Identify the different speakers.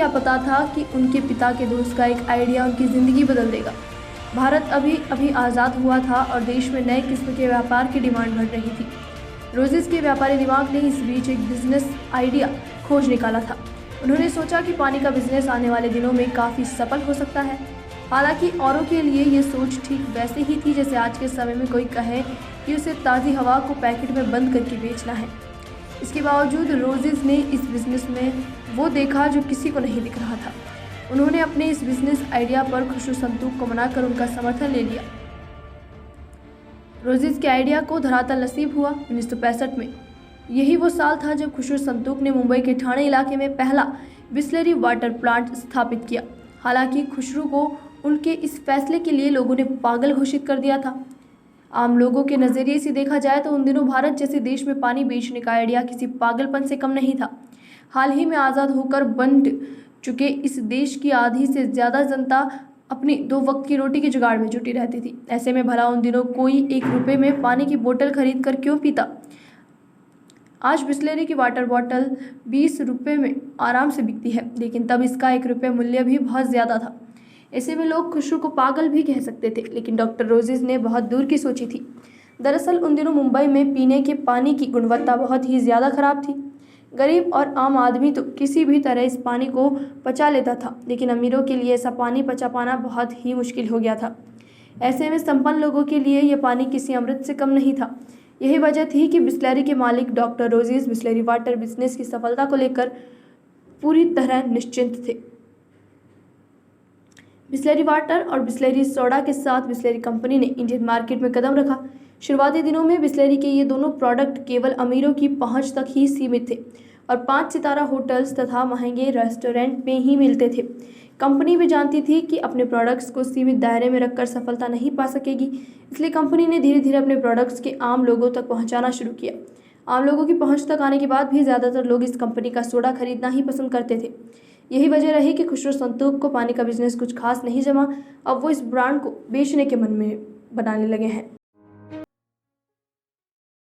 Speaker 1: क्या पता था कि उनके पिता के दोस्त का एक आइडिया उनकी ज़िंदगी बदल देगा। भारत अभी अभी आज़ाद हुआ था और देश में नए किस्म के व्यापार की डिमांड बढ़ रही थी। रोजेस के व्यापारी दिमाग ने इस बीच एक बिजनेस आइडिया खोज निकाला था। उन्होंने सोचा कि पानी का बिजनेस आने वाले दिनों में काफ़ी सफल हो सकता है। हालांकि औरों के लिए ये सोच ठीक वैसे ही थी जैसे आज के समय में कोई कहे कि उसे ताज़ी हवा को पैकेट में बंद करके बेचना है। इसके बावजूद रोजेस ने इस बिज़नेस में वो देखा जो किसी को नहीं दिख रहा था। उन्होंने अपने इस बिज़नेस आइडिया पर खुशरू संतूक को मनाकर उनका समर्थन ले लिया। रोजेस के आइडिया को धरातल नसीब हुआ 1965 में। यही वो साल था जब खुशरू संतूक ने मुंबई के ठाणे इलाके में पहला बिस्लरी वाटर प्लांट स्थापित किया। हालांकि खुशरू को उनके इस फैसले के लिए लोगों ने पागल घोषित कर दिया था। आम लोगों के नज़रिए से देखा जाए तो उन दिनों भारत जैसे देश में पानी बेचने का आइडिया किसी पागलपन से कम नहीं था। हाल ही में आज़ाद होकर बन चुके इस देश की आधी से ज़्यादा जनता अपनी 2 वक्त की रोटी के जुगाड़ में जुटी रहती थी। ऐसे में भला उन दिनों कोई 1 रुपये में पानी की बोतल खरीद कर क्यों पीता। आज बिस्लरी की वाटर बॉटल 20 रुपये में आराम से बिकती है, लेकिन तब इसका 1 रुपये मूल्य भी बहुत ज़्यादा था। ऐसे में लोग खुशरू को पागल भी कह सकते थे, लेकिन डॉक्टर रोजेस ने बहुत दूर की सोची थी। दरअसल उन दिनों मुंबई में पीने के पानी की गुणवत्ता बहुत ही ज़्यादा खराब थी। गरीब और आम आदमी तो किसी भी तरह इस पानी को पचा लेता था, लेकिन अमीरों के लिए ऐसा पानी पचा पाना बहुत ही मुश्किल हो गया था। ऐसे में संपन्न लोगों के लिए यह पानी किसी अमृत से कम नहीं था। यही वजह थी कि बिस्लरी के मालिक doctor roses Bisleri water business की सफलता को लेकर पूरी तरह निश्चिंत थे। बिस्लरी वाटर और बिस्लरी सोडा के साथ बिस्लरी कंपनी ने इंडियन मार्केट में कदम रखा। शुरुआती दिनों में बिस्लरी के ये दोनों प्रोडक्ट केवल अमीरों की पहुंच तक ही सीमित थे और 5 सितारा होटल्स तथा महंगे रेस्टोरेंट में ही मिलते थे। कंपनी भी जानती थी कि अपने प्रोडक्ट्स को सीमित दायरे में रखकर सफलता नहीं पा सकेगी, इसलिए कंपनी ने धीरे धीरे अपने प्रोडक्ट्स के आम लोगों तक पहुंचाना शुरू किया। आम लोगों की पहुंच तक आने के बाद भी ज़्यादातर लोग इस कंपनी का सोडा खरीदना ही पसंद करते थे। यही वजह रही कि खुशरू संतूक को पानी का बिजनेस कुछ खास नहीं जमा। अब वो इस ब्रांड को बेचने के मन में बनाने लगे हैं।